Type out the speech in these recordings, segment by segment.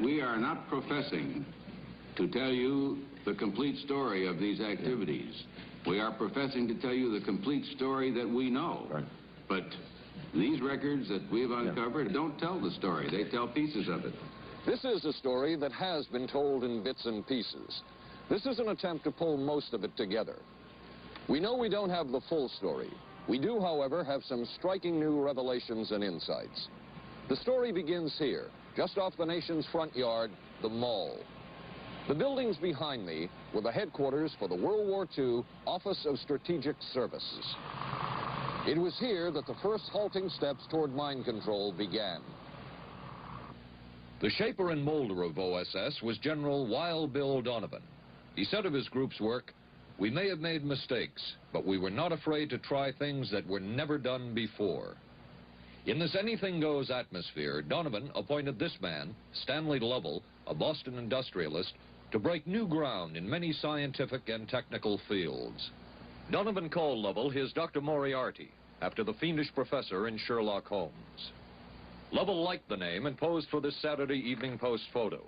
We are not professing to tell you the complete story of these activities. We are professing to tell you the complete story that we know. Right. But these records that we've uncovered don't tell the story. They tell pieces of it. This is a story that has been told in bits and pieces. This is an attempt to pull most of it together. We know we don't have the full story. We do, however, have some striking new revelations and insights. The story begins here, just off the nation's front yard, the Mall. The buildings behind me were the headquarters for the World War II Office of Strategic Services. It was here that the first halting steps toward mind control began. The shaper and molder of OSS was General Wild Bill Donovan. He said of his group's work, "We may have made mistakes, but we were not afraid to try things that were never done before." In this anything-goes atmosphere, Donovan appointed this man, Stanley Lovell, a Boston industrialist, to break new ground in many scientific and technical fields. Donovan called Lovell his Dr. Moriarty, after the fiendish professor in Sherlock Holmes. Lovell liked the name and posed for this Saturday Evening Post photo.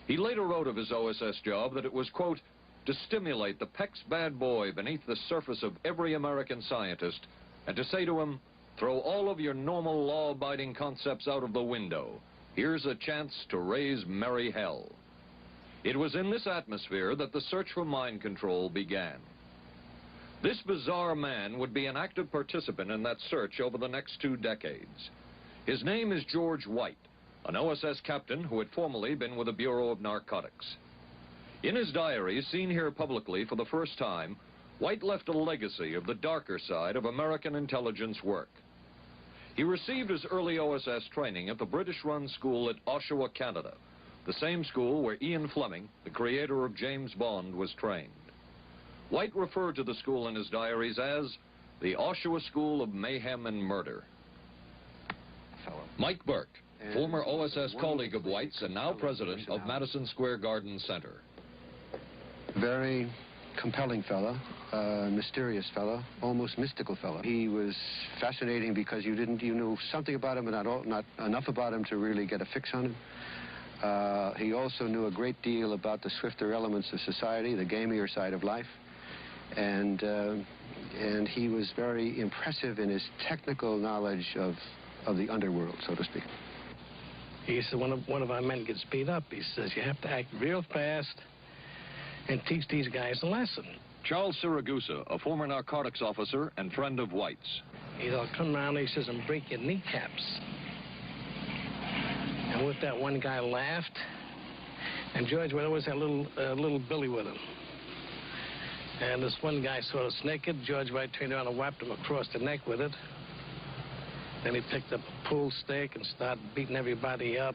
He later wrote of his OSS job that it was, quote, to stimulate the Peck's bad boy beneath the surface of every American scientist and to say to him, throw all of your normal law-abiding concepts out of the window. Here's a chance to raise merry hell. It was in this atmosphere that the search for mind control began. This bizarre man would be an active participant in that search over the next 2 decades. His name is George White, an OSS captain who had formerly been with the Bureau of Narcotics. In his diary, seen here publicly for the first time, White left a legacy of the darker side of American intelligence work. He received his early OSS training at the British-run school at Oshawa, Canada, the same school where Ian Fleming, the creator of James Bond, was trained. White referred to the school in his diaries as the Oshawa School of Mayhem and Murder. Mike Burke, former OSS colleague of White's and now president of Madison Square Garden Center. Very compelling fellow, mysterious fellow, almost mystical fellow. He was fascinating because you knew something about him, but not enough about him to really get a fix on him. He also knew a great deal about the swifter elements of society, the gamier side of life, and he was very impressive in his technical knowledge of the underworld, so to speak. He said one of our men gets beat up. He says you have to act real fast and teach these guys a lesson. Charles Siragusa, a former narcotics officer and friend of White's. He'll come around, he says, and break your kneecaps. And with that, one guy laughed, and George would always have a little Billy with him. And this one guy saw us naked. George White turned around and whapped him across the neck with it. Then he picked up a pool stick and started beating everybody up.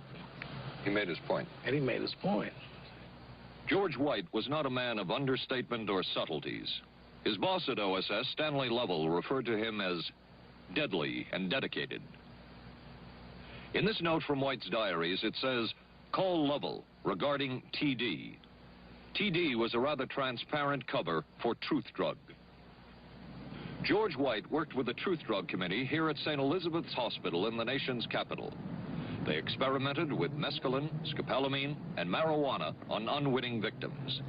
He made his point. And he made his point. George White was not a man of understatement or subtleties. His boss at OSS, Stanley Lovell, referred to him as deadly and dedicated. In this note from White's diaries, it says, call Lovell regarding TD. TD was a rather transparent cover for Truth Drug. George White worked with the Truth Drug Committee here at St. Elizabeth's Hospital in the nation's capital. They experimented with mescaline, scopolamine, and marijuana on unwitting victims.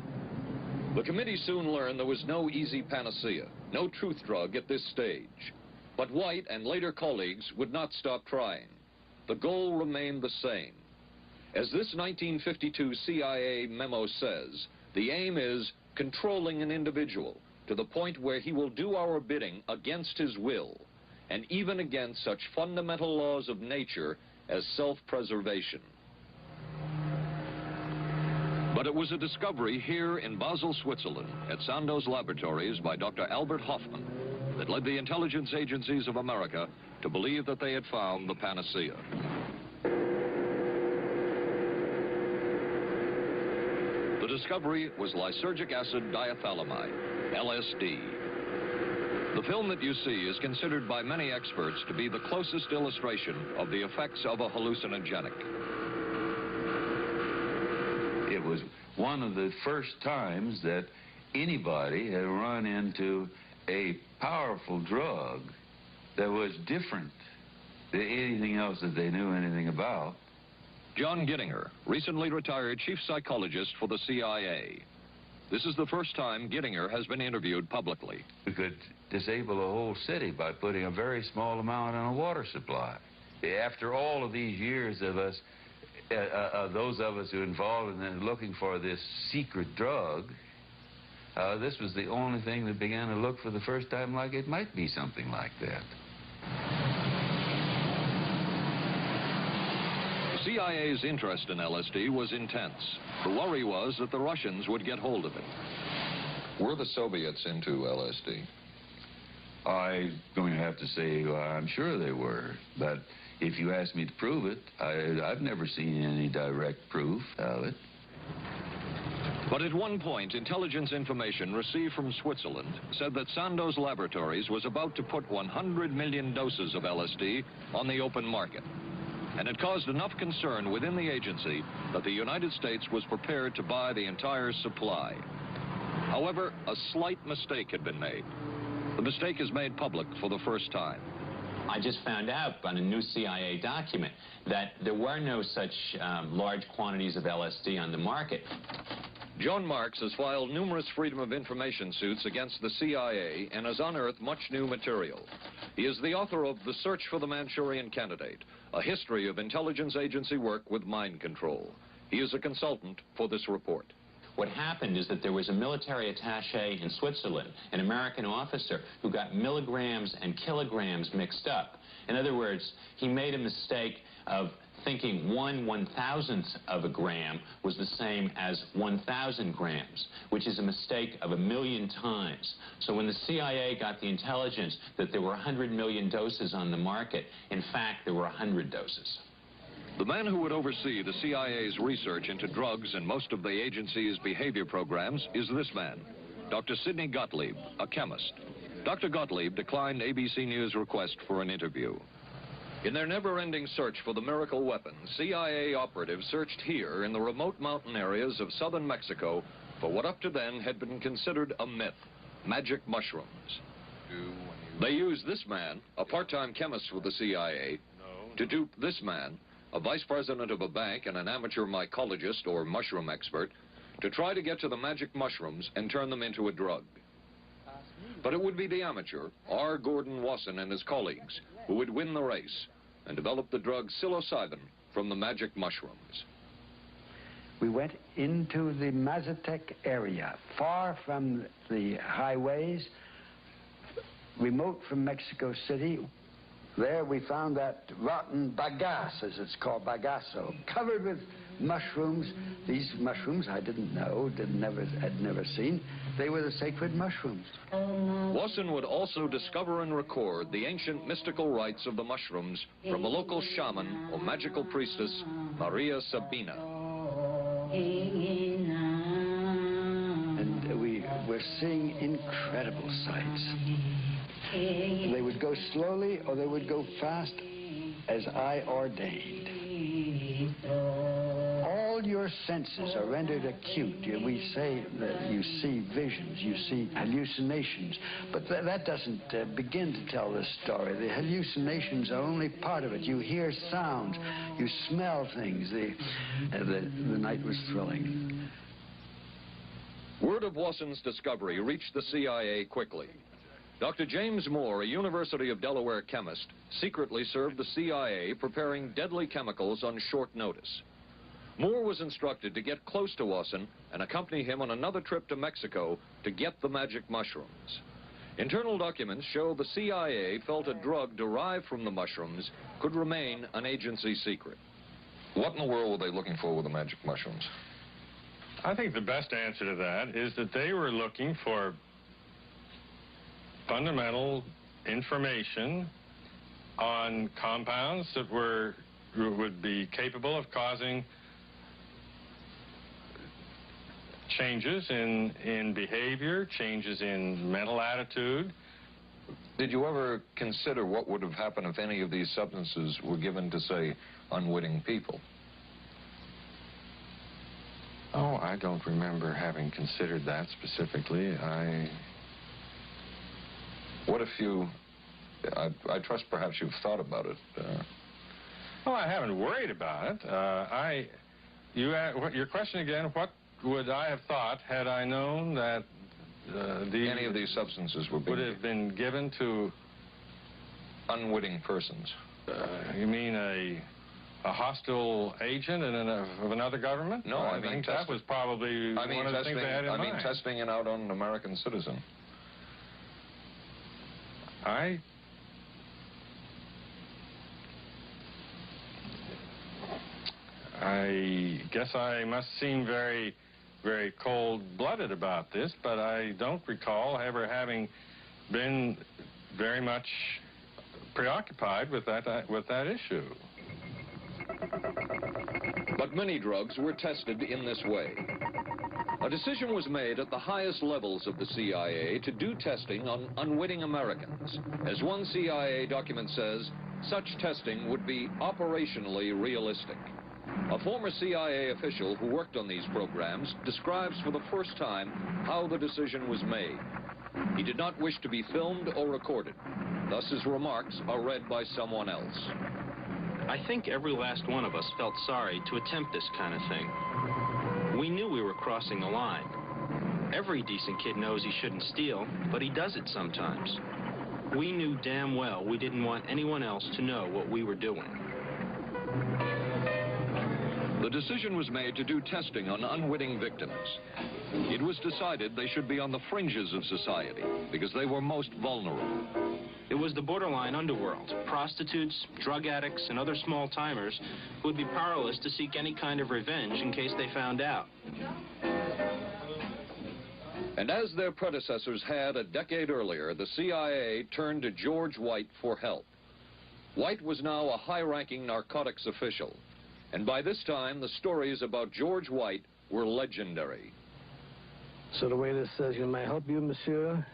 The committee soon learned there was no easy panacea, no truth drug at this stage. But White and later colleagues would not stop trying. The goal remained the same. As this 1952 CIA memo says, the aim is controlling an individual to the point where he will do our bidding against his will, and even against such fundamental laws of nature as self-preservation. But it was a discovery here in Basel, Switzerland, at Sandoz Laboratories by Dr. Albert Hoffman that led the intelligence agencies of America to believe that they had found the panacea. The discovery was lysergic acid diethylamide, LSD. The film that you see is considered by many experts to be the closest illustration of the effects of a hallucinogenic. It was one of the first times that anybody had run into a powerful drug that was different than anything else that they knew anything about. John Gittinger, recently retired chief psychologist for the CIA. This is the first time Gittinger has been interviewed publicly. We could disable a whole city by putting a very small amount on a water supply. After all of these years of us, those of us who are involved in then looking for this secret drug, this was the only thing that began to look for the first time like it might be something like that. The CIA's interest in LSD was intense. The worry was that the Russians would get hold of it. Were the Soviets into LSD? I'm going to have to say I'm sure they were, but if you ask me to prove it, I've never seen any direct proof of it. But at one point, intelligence information received from Switzerland said that Sandoz Laboratories was about to put 100 million doses of LSD on the open market. And it caused enough concern within the agency that the United States was prepared to buy the entire supply. However, a slight mistake had been made. The mistake is made public for the first time. I just found out on a new CIA document that there were no such large quantities of LSD on the market. John Marks has filed numerous Freedom of Information suits against the CIA and has unearthed much new material. He is the author of The Search for the Manchurian Candidate, a history of intelligence agency work with mind control. He is a consultant for this report. What happened is that there was a military attaché in Switzerland, an American officer, who got milligrams and kilograms mixed up. In other words, he made a mistake of thinking 1/1000th of a gram was the same as 1,000 grams, which is a mistake of 1,000,000 times. So when the CIA got the intelligence that there were 100 million doses on the market, in fact, there were 100 doses. The man who would oversee the CIA's research into drugs and most of the agency's behavior programs is this man, Dr. Sidney Gottlieb, a chemist. Dr. Gottlieb declined ABC News' request for an interview. In their never-ending search for the miracle weapon, CIA operatives searched here in the remote mountain areas of southern Mexico for what up to then had been considered a myth, magic mushrooms. They used this man, a part-time chemist with the CIA, to dupe this man, a vice president of a bank and an amateur mycologist or mushroom expert, to try to get to the magic mushrooms and turn them into a drug. But it would be the amateur, R. Gordon Wasson and his colleagues, who would win the race and develop the drug psilocybin from the magic mushrooms. We went into the Mazatec area, far from the highways, remote from Mexico City. There we found that rotten bagasse, as it's called, bagasso, covered with mushrooms. These mushrooms I didn't know, had never seen. They were the sacred mushrooms. Wasson would also discover and record the ancient mystical rites of the mushrooms from a local shaman or magical priestess, Maria Sabina. And we were seeing incredible sights. They would go slowly or they would go fast as I ordained. All your senses are rendered acute. We say that you see visions, you see hallucinations, but that doesn't begin to tell the story. The hallucinations are only part of it. You hear sounds, you smell things. The night was thrilling. Word of Wasson's discovery reached the CIA quickly. Dr. James Moore, a University of Delaware chemist, secretly served the CIA preparing deadly chemicals on short notice. Moore was instructed to get close to Wasson and accompany him on another trip to Mexico to get the magic mushrooms. Internal documents show the CIA felt a drug derived from the mushrooms could remain an agency secret. What in the world were they looking for with the magic mushrooms? I think the best answer to that is that they were looking for fundamental information on compounds that would be capable of causing changes in behavior, changes in mental attitude. Did you ever consider what would have happened if any of these substances were given to, say, unwitting people? Oh, I don't remember having considered that specifically. What if you, I trust perhaps you've thought about it, Well, I haven't worried about it. Your question again, what would I have thought had I known that Any of these substances would have been given to unwitting persons? You mean a hostile agent of another government? No, I mean think that was probably one of the things they had in mind. I mean testing it out on an American citizen. I guess I must seem very, very cold-blooded about this, but I don't recall ever having been very much preoccupied with that issue. But many drugs were tested in this way. A decision was made at the highest levels of the CIA to do testing on unwitting Americans. As one CIA document says, such testing would be operationally realistic. A former CIA official who worked on these programs describes for the first time how the decision was made. He did not wish to be filmed or recorded. Thus his remarks are read by someone else. I think every last one of us felt sorry to attempt this kind of thing. We knew we were crossing the line. Every decent kid knows he shouldn't steal, but he does it sometimes. We knew damn well we didn't want anyone else to know what we were doing. The decision was made to do testing on unwitting victims. It was decided they should be on the fringes of society because they were most vulnerable. It was the borderline underworld, prostitutes, drug addicts, and other small-timers who would be powerless to seek any kind of revenge in case they found out. And as their predecessors had a decade earlier, the CIA turned to George White for help. White was now a high-ranking narcotics official. And by this time, the stories about George White were legendary. So the waiter says, "May I help you, monsieur?"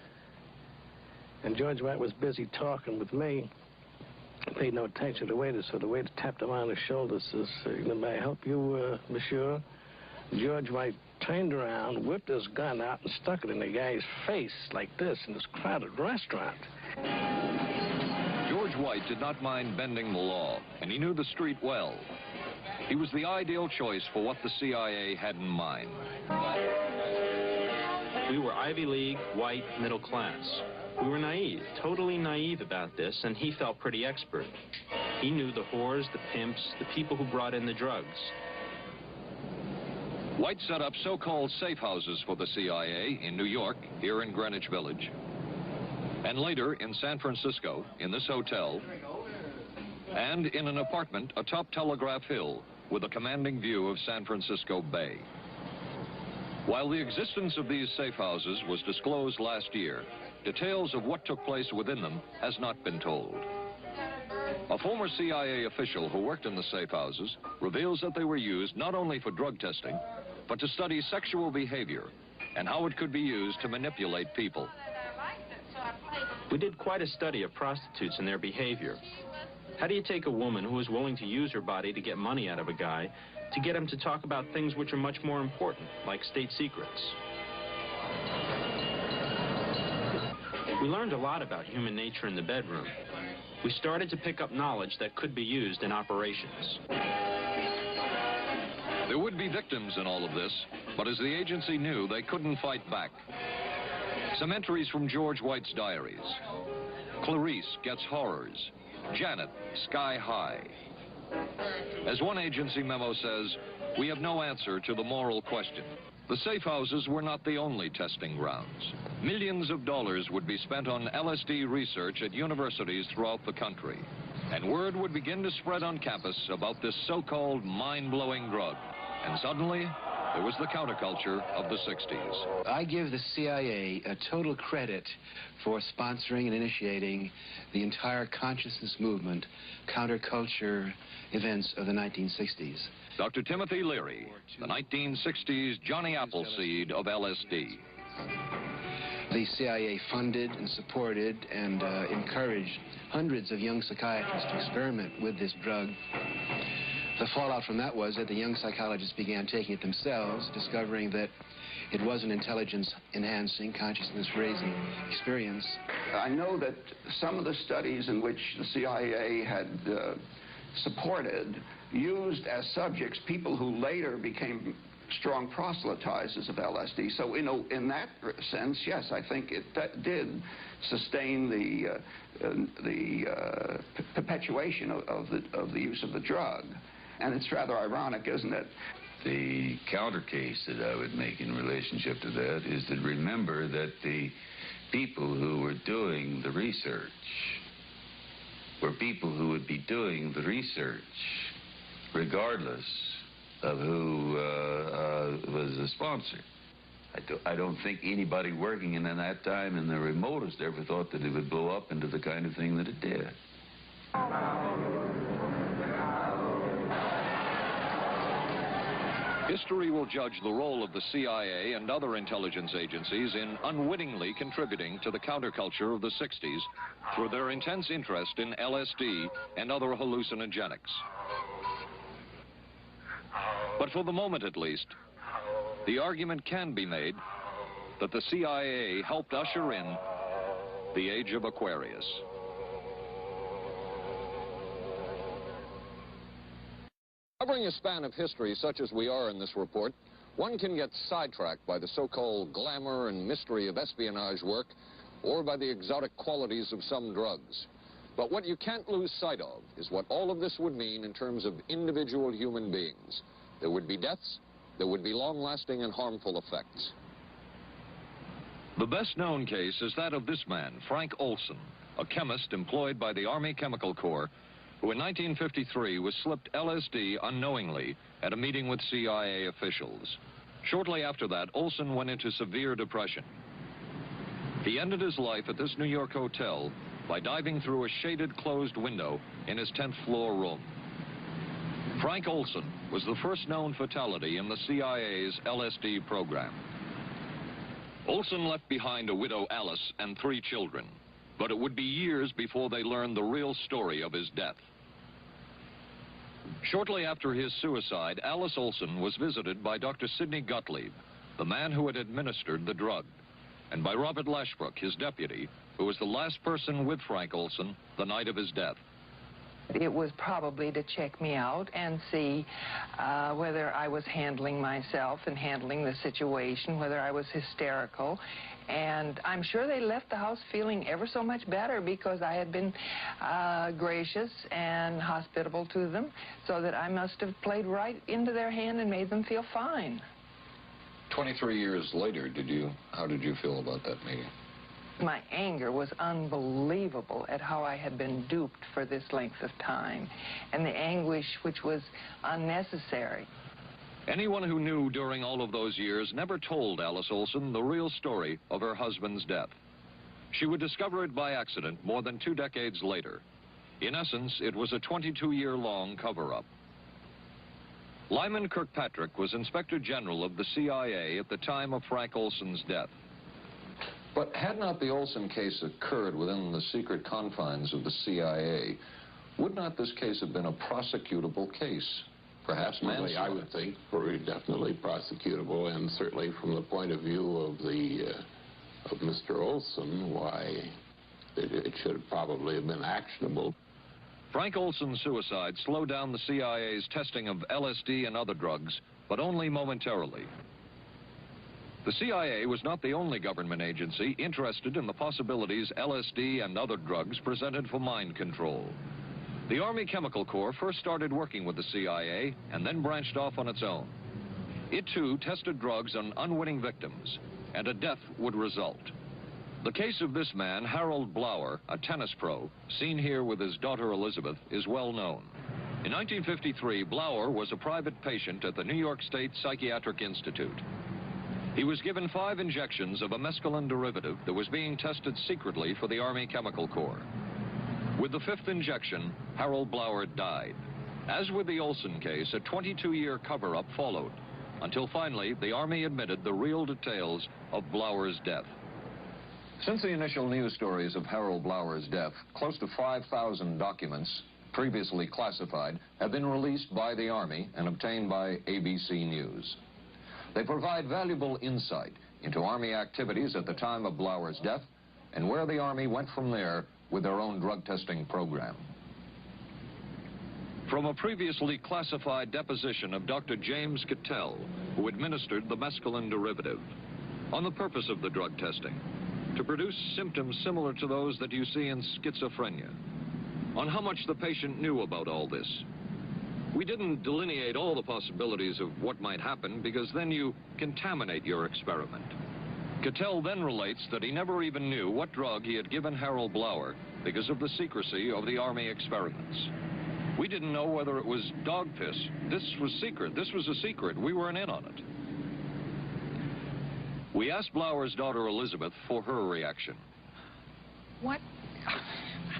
And George White was busy talking with me. I paid no attention to the waiter, so the waiter tapped him on the shoulder, says, "May I help you, monsieur?" George White turned around, whipped his gun out, and stuck it in the guy's face like this in this crowded restaurant. George White did not mind bending the law, and he knew the street well. He was the ideal choice for what the CIA had in mind. We were Ivy League, white, middle class. We were naive, totally naive about this, and he felt pretty expert. He knew the whores, the pimps, the people who brought in the drugs. White set up so-called safe houses for the CIA in New York, here in Greenwich Village, and later in San Francisco, in this hotel, and in an apartment atop Telegraph Hill with a commanding view of San Francisco Bay. While the existence of these safe houses was disclosed last year, details of what took place within them has not been told. A former CIA official who worked in the safe houses reveals that they were used not only for drug testing, but to study sexual behavior and how it could be used to manipulate people. We did quite a study of prostitutes and their behavior. How do you take a woman who is willing to use her body to get money out of a guy to get him to talk about things which are much more important, like state secrets? We learned a lot about human nature in the bedroom. We started to pick up knowledge that could be used in operations. There would be victims in all of this, but as the agency knew, they couldn't fight back. Some entries from George White's diaries. Clarice gets horrors. Janet, sky high. As one agency memo says, we have no answer to the moral question. The safe houses were not the only testing grounds. Millions of dollars would be spent on LSD research at universities throughout the country. And word would begin to spread on campus about this so-called mind-blowing drug. And suddenly, there was the counterculture of the 60s. I give the CIA a total credit for sponsoring and initiating the entire consciousness movement, counterculture events of the 1960s. Dr. Timothy Leary, the 1960s Johnny Appleseed of LSD. The CIA funded and supported and encouraged hundreds of young psychiatrists to experiment with this drug. The fallout from that was that the young psychologists began taking it themselves, discovering that it was an intelligence-enhancing, consciousness-raising experience. I know that some of the studies in which the CIA had supported, used as subjects people who later became strong proselytizers of LSD. So, in that sense, yes, I think it did sustain the perpetuation of the use of the drug. And it's rather ironic, isn't it? The counter case that I would make in relationship to that is to remember that the people who were doing the research were people who would be doing the research regardless of who was the sponsor. I don't think anybody working in that time in the remotest ever thought that it would blow up into the kind of thing that it did. History will judge the role of the CIA and other intelligence agencies in unwittingly contributing to the counterculture of the 60s through their intense interest in LSD and other hallucinogenics. But for the moment, at least, the argument can be made that the CIA helped usher in the age of Aquarius. Covering a span of history such as we are in this report, one can get sidetracked by the so-called glamour and mystery of espionage work or by the exotic qualities of some drugs. But what you can't lose sight of is what all of this would mean in terms of individual human beings. There would be deaths, there would be long-lasting and harmful effects. The best-known case is that of this man, Frank Olson, a chemist employed by the Army Chemical Corps, who in 1953 was slipped LSD unknowingly at a meeting with CIA officials. Shortly after that, Olson went into severe depression. He ended his life at this New York hotel by diving through a shaded closed window in his 10th floor room. Frank Olson was the first known fatality in the CIA's LSD program. Olson left behind a widow, Alice, and 3 children, but it would be years before they learned the real story of his death. Shortly after his suicide, Alice Olson was visited by Dr. Sidney Gottlieb, the man who had administered the drug, and by Robert Lashbrook, his deputy, who was the last person with Frank Olson the night of his death. It was probably to check me out and see whether I was handling myself and handling the situation, whether I was hysterical. And I'm sure they left the house feeling ever so much better because I had been gracious and hospitable to them, so that I must have played right into their hand and made them feel fine. 23 years later, how did you feel about that meeting? My anger was unbelievable at how I had been duped for this length of time, and the anguish which was unnecessary. Anyone who knew during all of those years never told Alice Olson the real story of her husband's death. She would discover it by accident more than 2 decades later. In essence, it was a 22-year-long cover-up. Lyman Kirkpatrick was Inspector General of the CIA at the time of Frank Olson's death. But had not the Olson case occurred within the secret confines of the CIA, would not this case have been a prosecutable case? Perhaps manslaughter? I would think definitely prosecutable, and certainly from the point of view of Mr. Olson, why it should probably have been actionable. Frank Olson's suicide slowed down the CIA's testing of LSD and other drugs, but only momentarily. The CIA was not the only government agency interested in the possibilities LSD and other drugs presented for mind control. The Army Chemical Corps first started working with the CIA and then branched off on its own. It, too, tested drugs on unwitting victims, and a death would result. The case of this man, Harold Blower, a tennis pro, seen here with his daughter Elizabeth, is well known. In 1953, Blower was a private patient at the New York State Psychiatric Institute. He was given 5 injections of a mescaline derivative that was being tested secretly for the Army Chemical Corps. With the 5th injection, Harold Blower died. As with the Olson case, a 22-year cover-up followed, until finally the Army admitted the real details of Blower's death. Since the initial news stories of Harold Blower's death, close to 5,000 documents, previously classified, have been released by the Army and obtained by ABC News. They provide valuable insight into Army activities at the time of Blower's death and where the Army went from there with their own drug testing program. From a previously classified deposition of Dr. James Cattell, who administered the mescaline derivative, on the purpose of the drug testing, to produce symptoms similar to those that you see in schizophrenia, on how much the patient knew about all this. We didn't delineate all the possibilities of what might happen because then you contaminate your experiment. Cattell then relates that he never even knew what drug he had given Harold Blauer because of the secrecy of the Army experiments. We didn't know whether it was dog piss. This was secret. This was a secret. We weren't in on it. We asked Blauer's daughter Elizabeth for her reaction. What?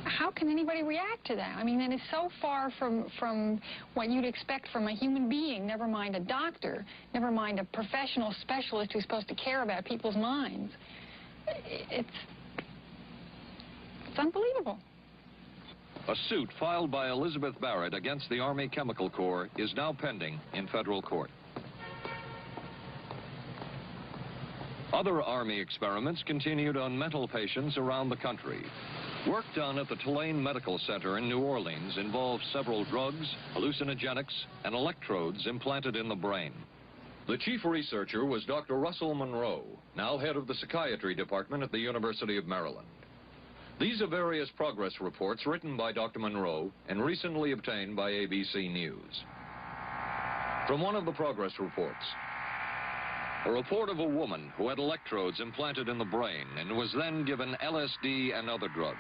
How can anybody react to that? I mean, that is so far from what you'd expect from a human being, never mind a doctor, never mind a professional specialist who's supposed to care about people's minds. It's unbelievable. A suit filed by Elizabeth Barrett against the Army Chemical Corps is now pending in federal court. Other Army experiments continued on mental patients around the country. Work done at the Tulane Medical Center in New Orleans involved several drugs, hallucinogenics, and electrodes implanted in the brain. The chief researcher was Dr. Russell Monroe, now head of the psychiatry department at the University of Maryland. These are various progress reports written by Dr. Monroe and recently obtained by ABC News. From one of the progress reports, a report of a woman who had electrodes implanted in the brain and was then given LSD and other drugs.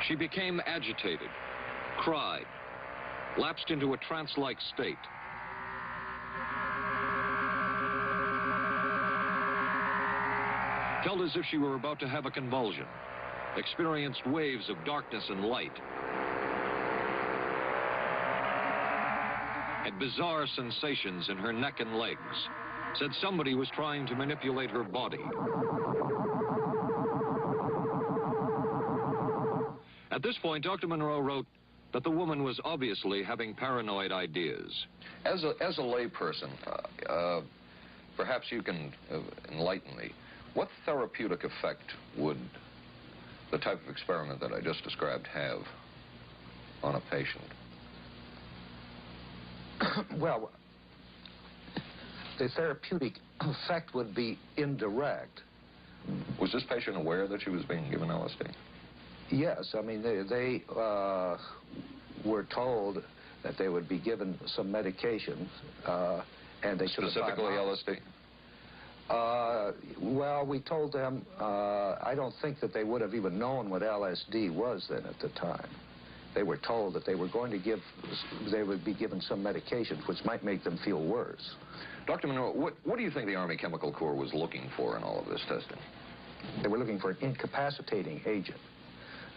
She became agitated, cried, lapsed into a trance-like state. Felt as if she were about to have a convulsion, experienced waves of darkness and light, had bizarre sensations in her neck and legs, said somebody was trying to manipulate her body. At this point, Dr. Monroe wrote that the woman was obviously having paranoid ideas. As a layperson, perhaps you can enlighten me. What therapeutic effect would the type of experiment that I just described have on a patient? Well, the therapeutic effect would be indirect. Was this patient aware that she was being given LSD? Yes, I mean, they were told that they would be given some medication, and they should have... Specifically LSD? Well, we told them, I don't think that they would have even known what LSD was then at the time. They were told that they were going to they would be given some medication which might make them feel worse. Dr. Monroe, what do you think the Army Chemical Corps was looking for in all of this testing? They were looking for an incapacitating agent,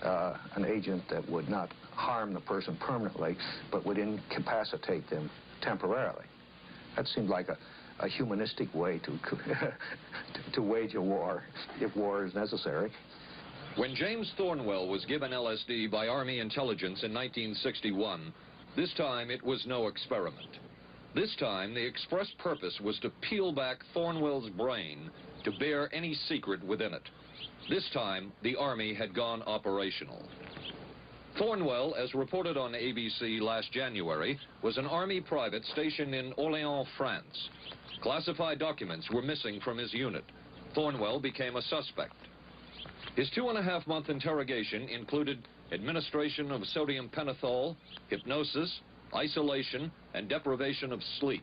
an agent that would not harm the person permanently, but would incapacitate them temporarily. That seemed like a humanistic way to wage a war, if war is necessary. When James Thornwell was given LSD by Army intelligence in 1961, this time it was no experiment. This time the express purpose was to peel back Thornwell's brain to bear any secret within it. This time the Army had gone operational. Thornwell, as reported on ABC last January, was an Army private stationed in Orléans, France. Classified documents were missing from his unit. Thornwell became a suspect. His 2.5-month interrogation included administration of sodium pentothal, hypnosis, isolation, and deprivation of sleep.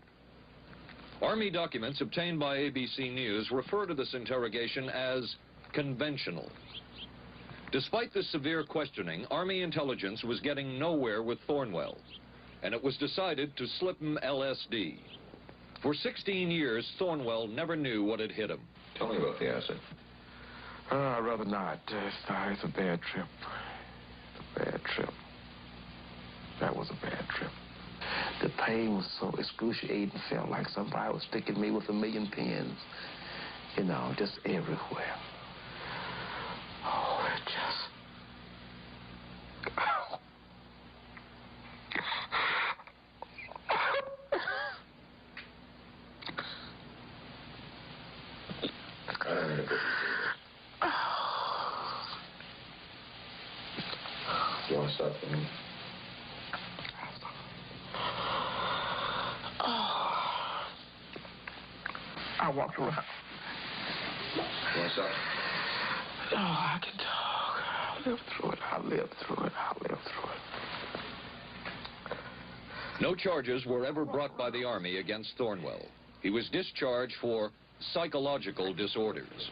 Army documents obtained by ABC News refer to this interrogation as conventional. Despite this severe questioning, Army intelligence was getting nowhere with Thornwell, and it was decided to slip him LSD. For 16 years, Thornwell never knew what had hit him. Tell me about the acid. I'd rather not. It's a bad trip. It's a bad trip. That was a bad trip. The pain was so excruciating. Felt like somebody was sticking me with 1,000,000 pins. You know, just everywhere. Oh, it just... You want to stop for me? I walked around. What's up? Oh, I can talk. I lived through it. I lived through it. I lived through it. No charges were ever brought by the Army against Thornwell. He was discharged for psychological disorders.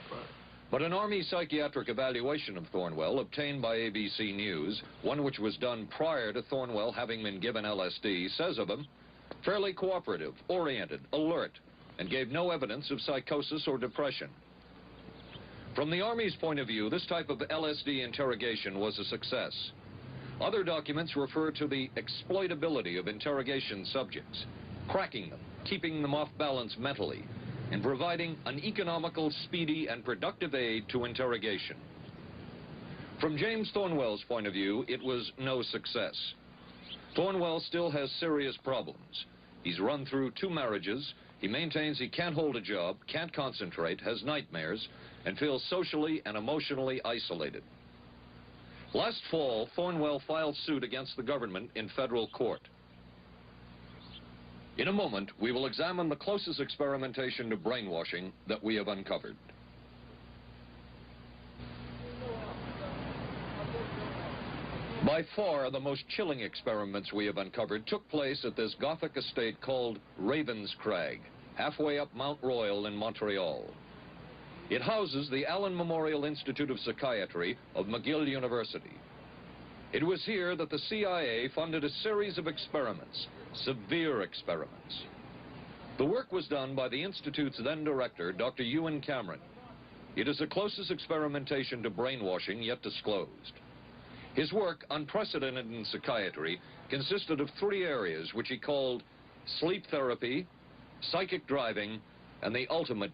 But an Army psychiatric evaluation of Thornwell obtained by ABC News, one which was done prior to Thornwell having been given LSD, says of him, fairly cooperative, oriented, alert, and gave no evidence of psychosis or depression. From the Army's point of view, this type of LSD interrogation was a success. Other documents refer to the exploitability of interrogation subjects, cracking them, keeping them off balance mentally, and providing an economical, speedy, and productive aid to interrogation. From James Thornwell's point of view, it was no success. Thornwell still has serious problems. He's run through 2 marriages. He maintains he can't hold a job, can't concentrate, has nightmares, and feels socially and emotionally isolated. Last fall, Thornwell filed suit against the government in federal court. In a moment, we will examine the closest experimentation to brainwashing that we have uncovered. By far, the most chilling experiments we have uncovered took place at this Gothic estate called Ravenscrag, halfway up Mount Royal in Montreal. It houses the Allen Memorial Institute of Psychiatry of McGill University. It was here that the CIA funded a series of experiments, severe experiments. The work was done by the Institute's then director, Dr. Ewen Cameron. It is the closest experimentation to brainwashing yet disclosed. His work, unprecedented in psychiatry, consisted of 3 areas which he called sleep therapy, psychic driving, and the ultimate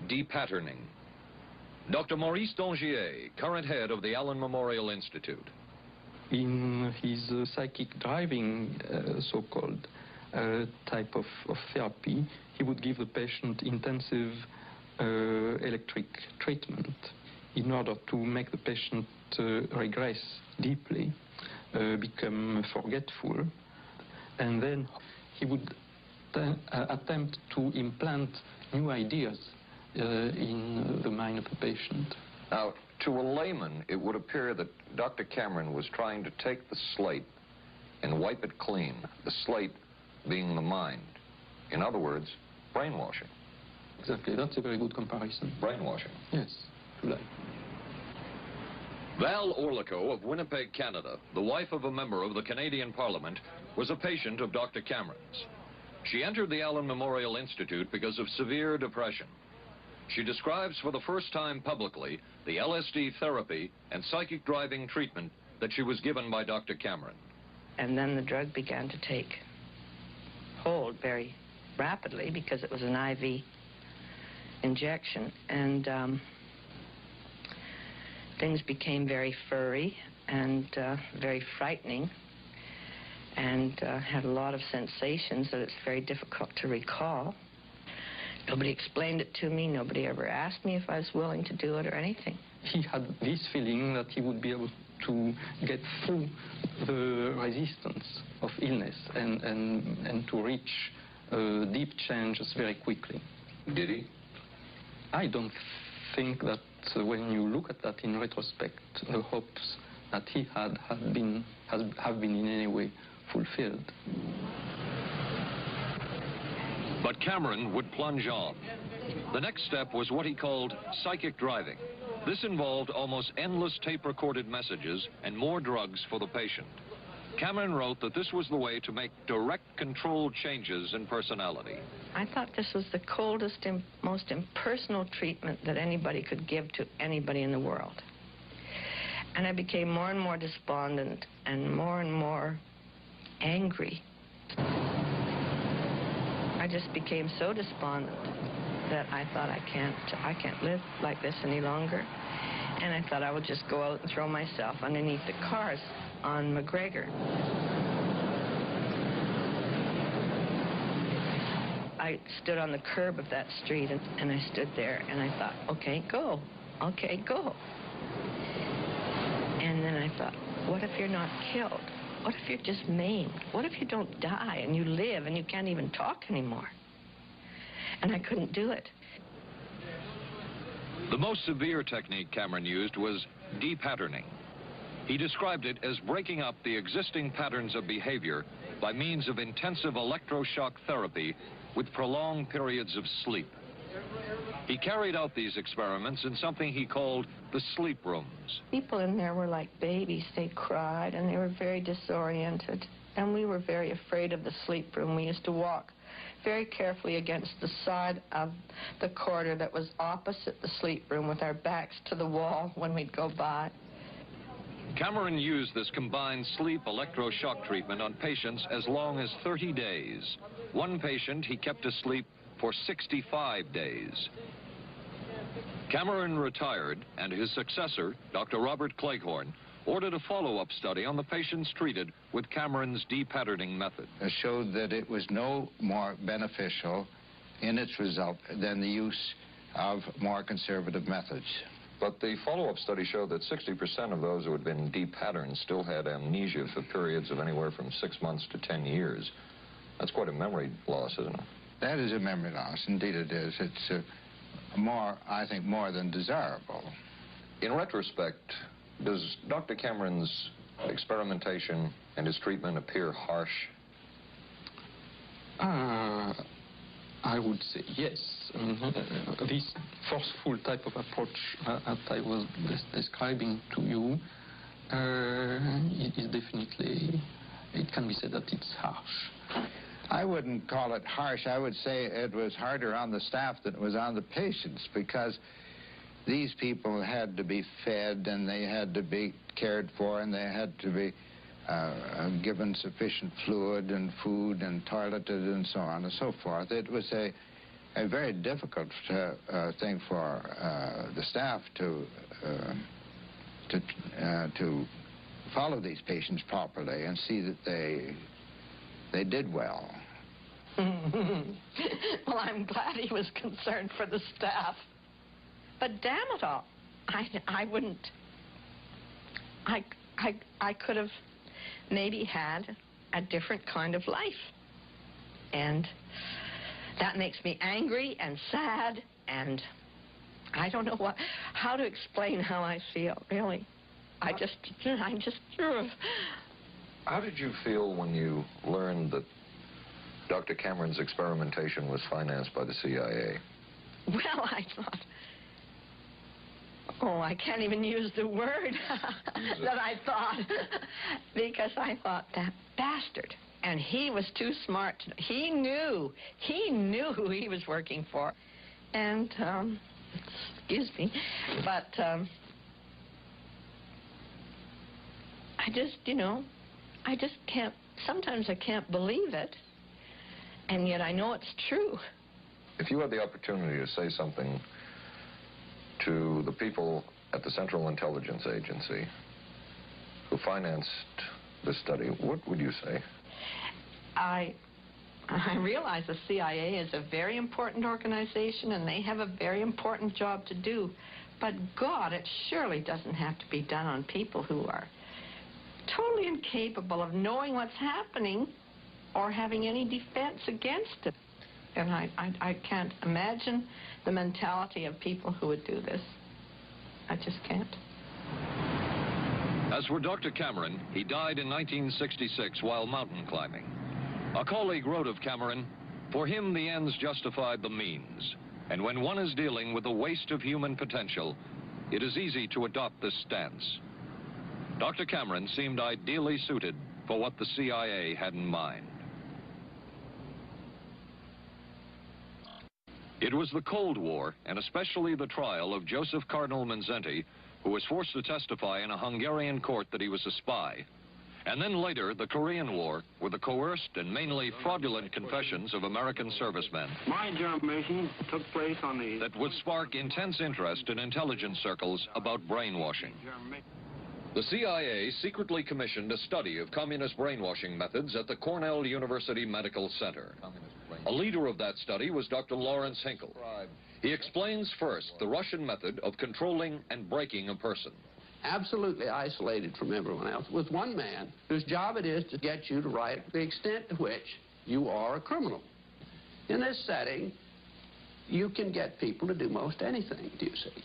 depatterning. Dr. Maurice Dongier, current head of the Allen Memorial Institute. In his psychic driving, so-called type of therapy, he would give the patient intensive electric treatment in order to make the patient regress deeply, become forgetful, and then he would attempt to implant new ideas in the mind of the patient. Now, to a layman, it would appear that Dr. Cameron was trying to take the slate and wipe it clean, the slate being the mind. In other words, brainwashing. Exactly. That's a very good comparison. Brainwashing. Yes. Right. Val Orlico of Winnipeg, Canada, the wife of a member of the Canadian Parliament, was a patient of Dr. Cameron's. She entered the Allen Memorial Institute because of severe depression. She describes for the first time publicly the LSD therapy and psychic driving treatment that she was given by Dr. Cameron. And then the drug began to take hold very rapidly because it was an IV injection. And things became very furry and very frightening, and had a lot of sensations that it's very difficult to recall. Nobody explained it to me. Nobody ever asked me if I was willing to do it or anything. He had this feeling that he would be able to get through the resistance of illness and to reach deep changes very quickly. Did he? I don't think that when you look at that in retrospect, the hopes that he had have been in any way fulfilled. But Cameron would plunge on. The next step was what he called psychic driving. This involved almost endless tape-recorded messages and more drugs for the patient. Cameron wrote that this was the way to make direct controlled changes in personality. I thought this was the coldest and most impersonal treatment that anybody could give to anybody in the world. And I became more and more despondent and more angry. I just became so despondent that I thought I can't live like this any longer. And I thought I would just go out and throw myself underneath the cars on McGregor. I stood on the curb of that street and I stood there and I thought, okay, go. Okay, go. And then I thought, what if you're not killed? What if you're just maimed? What if you don't die and you live and you can't even talk anymore? And I couldn't do it. The most severe technique Cameron used was de-patterning. He described it as breaking up the existing patterns of behavior by means of intensive electroshock therapy with prolonged periods of sleep. He carried out these experiments in something he called the sleep rooms. People in there were like babies. They cried and they were very disoriented. And we were very afraid of the sleep room. We used to walk very carefully against the side of the corridor that was opposite the sleep room with our backs to the wall when we'd go by. Cameron used this combined sleep electroshock treatment on patients as long as 30 days. One patient he kept asleep for 65 days. Cameron retired, and his successor, Dr. Robert Cleghorn, ordered a follow-up study on the patients treated with Cameron's de-patterning method. It showed that it was no more beneficial in its result than the use of more conservative methods. But the follow-up study showed that 60% of those who had been de-patterned still had amnesia for periods of anywhere from 6 months to 10 years. That's quite a memory loss, isn't it? That is a memory loss. Indeed it is. It's I think, more than desirable. In retrospect, does Dr. Cameron's experimentation and his treatment appear harsh? I would say yes. I mean, this forceful type of approach that I was describing to you is definitely, it can be said that it's harsh. I wouldn't call it harsh. I would say it was harder on the staff than it was on the patients, because these people had to be fed and they had to be cared for and they had to be given sufficient fluid and food and toileted and so on and so forth. It was a very difficult thing for the staff to follow these patients properly and see that they did well. Well, I'm glad he was concerned for the staff. But damn it all, I wouldn't. I could have maybe had a different kind of life. And that makes me angry and sad, and I don't know how to explain how I feel, really. I'm just... How did you feel when you learned that Dr. Cameron's experimentation was financed by the CIA? Well, I thought... Oh, I can't even use the word that I thought, because I thought, that bastard. And he was too smart. He knew who he was working for. And, excuse me, but I just, I just can't, sometimes I can't believe it, and yet I know it's true. If you had the opportunity to say something to the people at the Central Intelligence Agency who financed this study, what would you say? I realize the CIA is a very important organization and they have a very important job to do, but God, it surely doesn't have to be done on people who are totally incapable of knowing what's happening or having any defense against it. And I can't imagine the mentality of people who would do this. I just can't. As for Dr. Cameron, he died in 1966 while mountain climbing. A colleague wrote of Cameron, "For him, the ends justified the means. And when one is dealing with the waste of human potential, it is easy to adopt this stance." Dr. Cameron seemed ideally suited for what the CIA had in mind. It was the Cold War, and especially the trial of Joseph Cardinal Mindszenty, who was forced to testify in a Hungarian court that he was a spy. And then later, the Korean War, with the coerced and mainly fraudulent confessions of American servicemen. My information took place on the... That would spark intense interest in intelligence circles about brainwashing. The CIA secretly commissioned a study of communist brainwashing methods at the Cornell University Medical Center. A leader of that study was Dr. Lawrence Hinkle. He explains first the Russian method of controlling and breaking a person. Absolutely isolated from everyone else, with one man whose job it is to get you to write the extent to which you are a criminal. In this setting, you can get people to do most anything, do you see?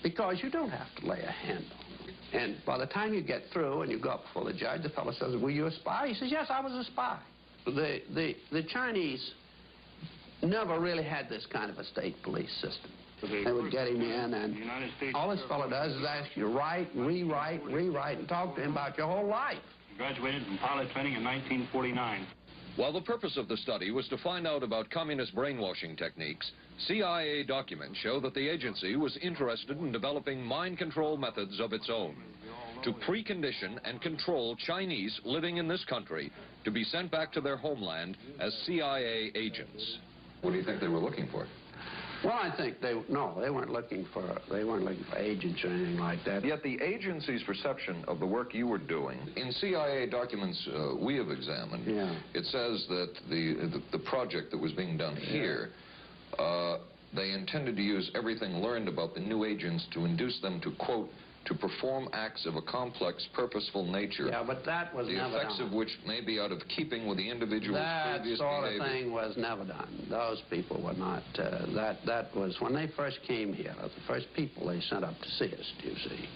Because you don't have to lay a hand on them. And by the time you get through and you go up before the judge, the fellow says, were you a spy? He says, yes, I was a spy. The Chinese never really had this kind of a state police system. They would get him in, and all this fellow does is ask you to write, rewrite, and talk to him about your whole life. Graduated from pilot training in 1949. While the purpose of the study was to find out about communist brainwashing techniques, CIA documents show that the agency was interested in developing mind control methods of its own to precondition and control Chinese living in this country to be sent back to their homeland as CIA agents. What do you think they were looking for? Well, I think they weren't looking for agents or anything like that. Yet the agency's perception of the work you were doing, in CIA documents we have examined, it says that the project that was being done here, they intended to use everything learned about the new agents to induce them to, quote, to perform acts of a complex, purposeful nature. Yeah, but that was never done. The effects of which may be out of keeping with the individual's previous behavior. That sort of thing was never done. Those people were not, that was, when they first came here, the first people they sent up to see us, you see,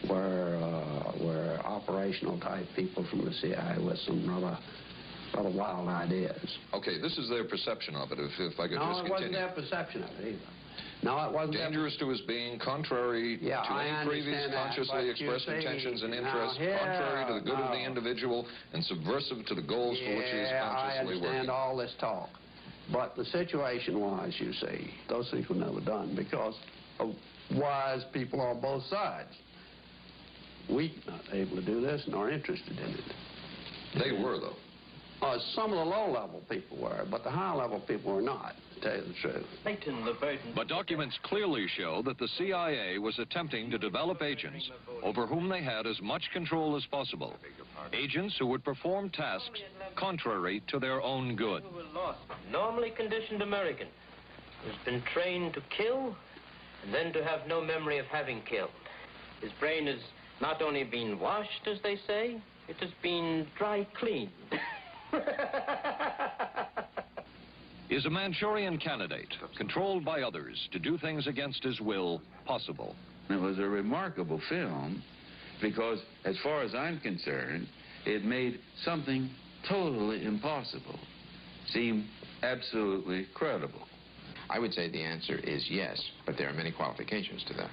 were operational type people from the CIA with some rather wild ideas. Okay, this is their perception of it, if I could just continue. No, it wasn't their perception of it either. No, it wasn't. Dangerous to his being, contrary to any previous consciously expressed intentions and interests, contrary to the good of the individual, and subversive to the goals for which he is consciously working. I understand all this talk. But the situation was, you see, those things were never done because of wise people on both sides. We were not able to do this nor interested in it. They were, though. Some of the low-level people were, but the high-level people were not, to tell you the truth. But documents clearly show that the CIA was attempting to develop agents over whom they had as much control as possible. Agents who would perform tasks contrary to their own good. Normally conditioned American who's been trained to kill and then to have no memory of having killed. His brain has not only been washed, as they say, it has been dry cleaned. Is a Manchurian candidate, controlled by others to do things against his will, possible? It was a remarkable film because, as far as I'm concerned, it made something totally impossible seem absolutely credible. I would say the answer is yes, but there are many qualifications to that.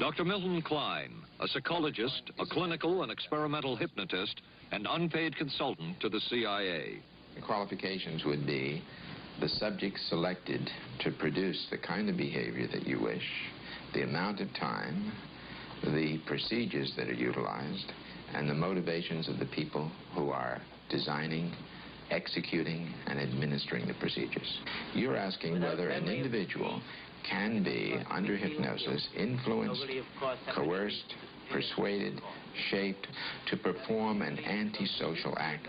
Dr. Milton Klein, a psychologist, a clinical and experimental hypnotist, and unpaid consultant to the CIA. The qualifications would be the subject selected to produce the kind of behavior that you wish, the amount of time, the procedures that are utilized, and the motivations of the people who are designing, executing, and administering the procedures. You're asking whether an individual can be, under hypnosis, influenced, coerced, persuaded, shaped to perform an antisocial act,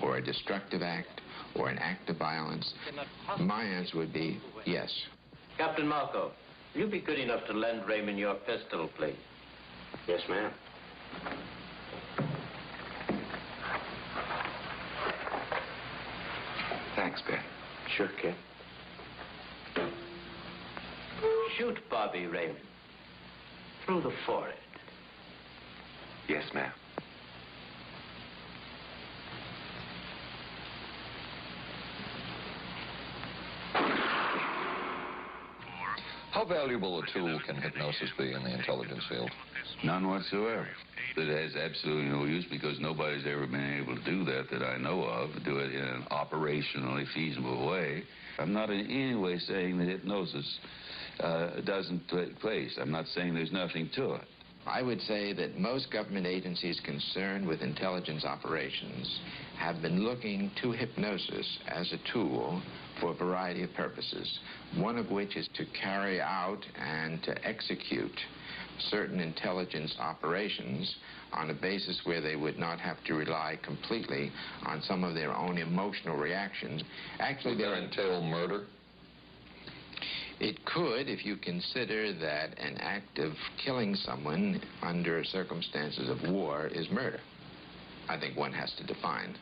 or a destructive act, or an act of violence. My answer would be yes. Captain Marco, will you be good enough to lend Raymond your pistol, please? Yes, ma'am. Thanks, Ben. Sure, kid. Shoot Bobby, Raymond. Through the forehead. Yes, ma'am. How valuable a tool can hypnosis be in the intelligence field? None whatsoever. It has absolutely no use because nobody's ever been able to do that I know of, do it in an operationally feasible way. I'm not in any way saying that hypnosis doesn't take place. I'm not saying there's nothing to it. I would say that most government agencies concerned with intelligence operations have been looking to hypnosis as a tool for a variety of purposes, one of which is to carry out and to execute certain intelligence operations on a basis where they would not have to rely completely on some of their own emotional reactions. Actually, would that entail murder? It could, if you consider that an act of killing someone under circumstances of war is murder. I think one has to define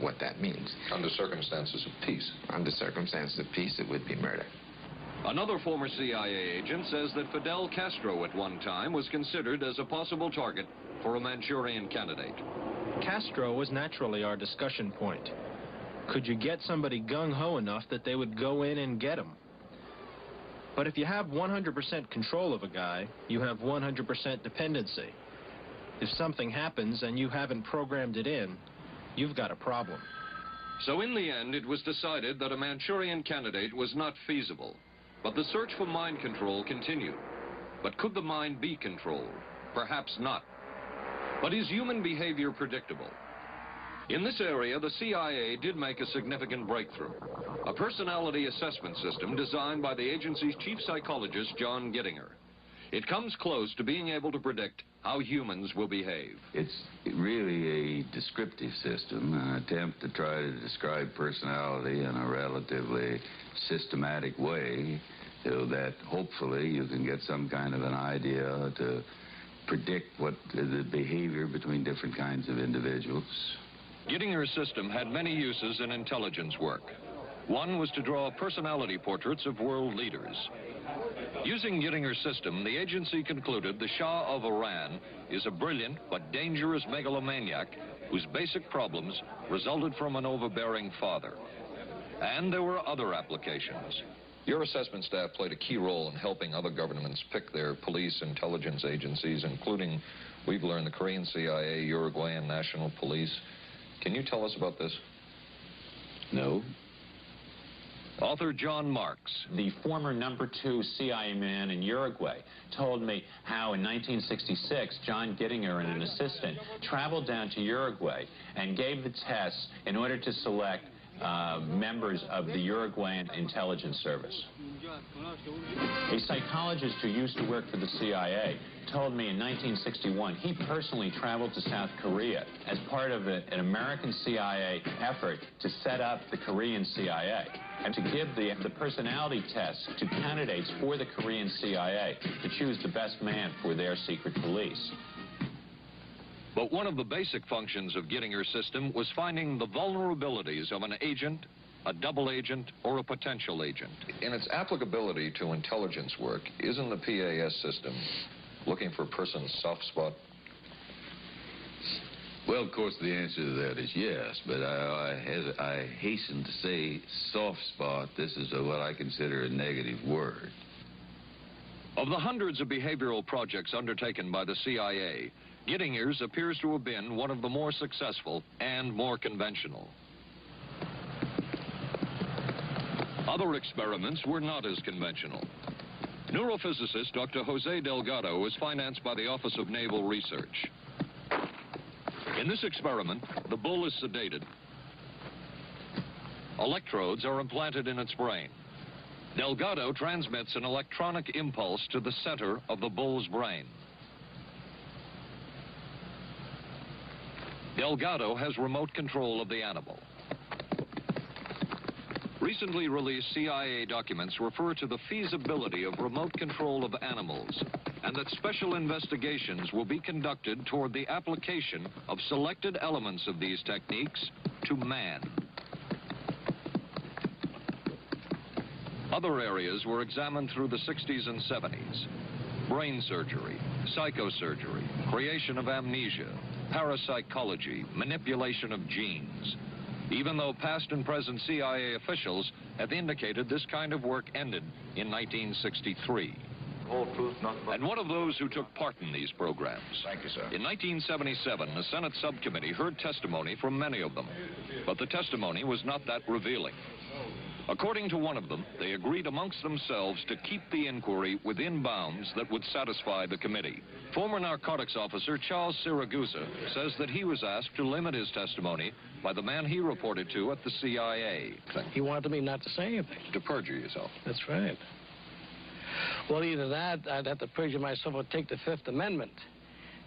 what that means. Under circumstances of peace? Under circumstances of peace, it would be murder. Another former CIA agent says that Fidel Castro at one time was considered as a possible target for a Manchurian candidate. Castro was naturally our discussion point. Could you get somebody gung-ho enough that they would go in and get him? But if you have 100% control of a guy, you have 100% dependency. If something happens and you haven't programmed it in, you've got a problem. So in the end, it was decided that a Manchurian candidate was not feasible. But the search for mind control continued. But could the mind be controlled? Perhaps not. But is human behavior predictable? In this area, the CIA did make a significant breakthrough. A personality assessment system designed by the agency's chief psychologist, John Gittinger. It comes close to being able to predict how humans will behave. It's really a descriptive system, an attempt to try to describe personality in a relatively systematic way so that hopefully you can get some kind of an idea to predict what the behavior between different kinds of individuals. Gittinger's system had many uses in intelligence work. One was to draw personality portraits of world leaders. Using Gittinger's system, the agency concluded the Shah of Iran is a brilliant but dangerous megalomaniac whose basic problems resulted from an overbearing father. And there were other applications. Your assessment staff played a key role in helping other governments pick their police intelligence agencies, including, we've learned, the Korean CIA, Uruguayan National Police. Can you tell us about this? No. Author John Marks. The former #2 CIA man in Uruguay told me how in 1966 John Gittinger and an assistant traveled down to Uruguay and gave the tests in order to select members of the Uruguayan intelligence service. A psychologist who used to work for the CIA told me in 1961 he personally traveled to South Korea as part of an American CIA effort to set up the Korean CIA and to give the personality tests to candidates for the Korean CIA to choose the best man for their secret police. But one of the basic functions of Gittinger's system was finding the vulnerabilities of an agent, a double agent, or a potential agent. In its applicability to intelligence work, isn't the PAS system looking for a person's soft spot? Well, of course, the answer to that is yes, but I hasten to say soft spot. This is what I consider a negative word. Of the hundreds of behavioral projects undertaken by the CIA, Gittinger's appears to have been one of the more successful and more conventional. Other experiments were not as conventional. Neurophysicist Dr. Jose Delgado was financed by the Office of Naval Research. In this experiment, the bull is sedated. Electrodes are implanted in its brain. Delgado transmits an electronic impulse to the center of the bull's brain. Delgado has remote control of the animal. Recently released CIA documents refer to the feasibility of remote control of animals and that special investigations will be conducted toward the application of selected elements of these techniques to man. Other areas were examined through the 60s and 70s. Brain surgery, psychosurgery, creation of amnesia, parapsychology, manipulation of genes. Even though past and present CIA officials have indicated this kind of work ended in 1963. And one of those who took part in these programs. Thank you, sir. In 1977, a Senate subcommittee heard testimony from many of them, but the testimony was not that revealing. According to one of them, they agreed amongst themselves to keep the inquiry within bounds that would satisfy the committee. Former narcotics officer Charles Siragusa says that he was asked to limit his testimony by the man he reported to at the CIA. He wanted me not to say anything. To perjure yourself. That's right. Well, either that, I'd have to perjure myself or take the Fifth Amendment.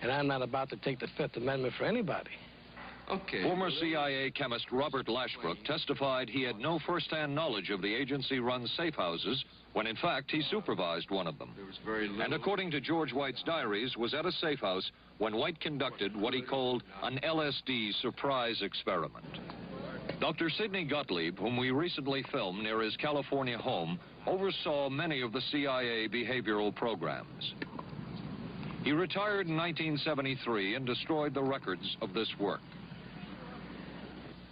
And I'm not about to take the Fifth Amendment for anybody. Okay. Former CIA chemist Robert Lashbrook testified he had no first-hand knowledge of the agency-run safe houses when, in fact, he supervised one of them. And according to George White's diaries, was at a safe house when White conducted what he called an LSD surprise experiment. Dr. Sidney Gottlieb, whom we recently filmed near his California home, oversaw many of the CIA behavioral programs. He retired in 1973 and destroyed the records of this work.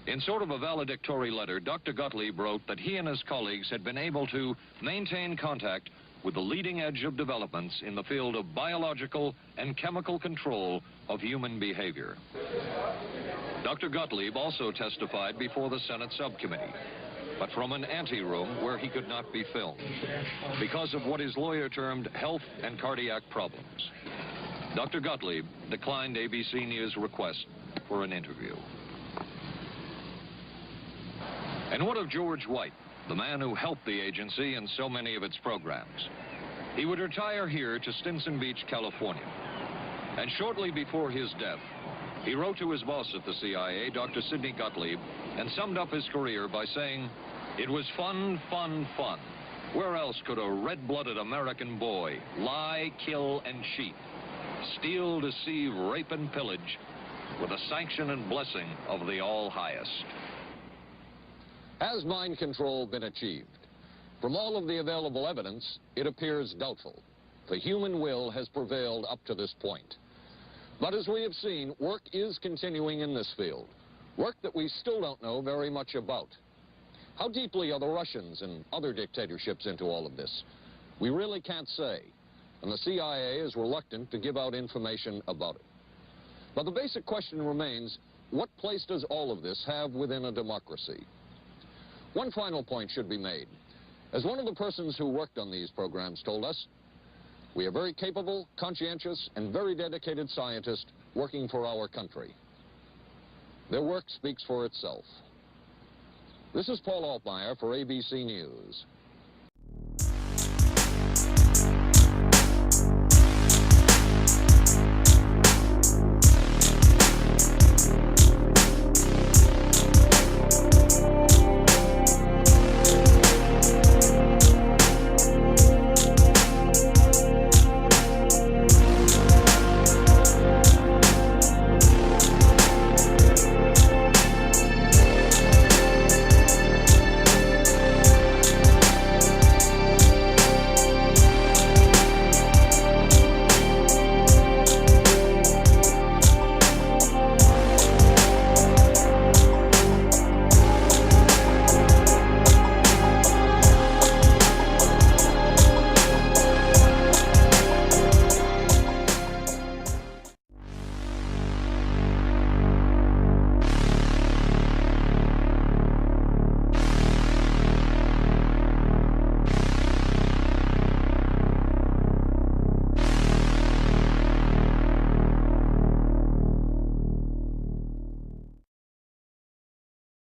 In sort of a valedictory letter, Dr. Gottlieb wrote that he and his colleagues had been able to maintain contact with the leading edge of developments in the field of biological and chemical control of human behavior. Dr. Gottlieb also testified before the Senate subcommittee, but from an anteroom where he could not be filmed because of what his lawyer termed health and cardiac problems. Dr. Gottlieb declined ABC News' request for an interview. And what of George White, the man who helped the agency in so many of its programs? He would retire here to Stinson Beach, California. And shortly before his death, he wrote to his boss at the CIA, Dr. Sidney Gottlieb, and summed up his career by saying, "It was fun, fun, fun. Where else could a red-blooded American boy lie, kill, and cheat, steal, deceive, rape, and pillage with the sanction and blessing of the All-Highest?" Has mind control been achieved? From all of the available evidence, it appears doubtful. The human will has prevailed up to this point. But as we have seen, work is continuing in this field, work that we still don't know very much about. How deeply are the Russians and other dictatorships into all of this? We really can't say, and the CIA is reluctant to give out information about it. But the basic question remains, what place does all of this have within a democracy? One final point should be made. As one of the persons who worked on these programs told us, we are very capable, conscientious, and very dedicated scientists working for our country. Their work speaks for itself. This is Paul Altmeyer for ABC News.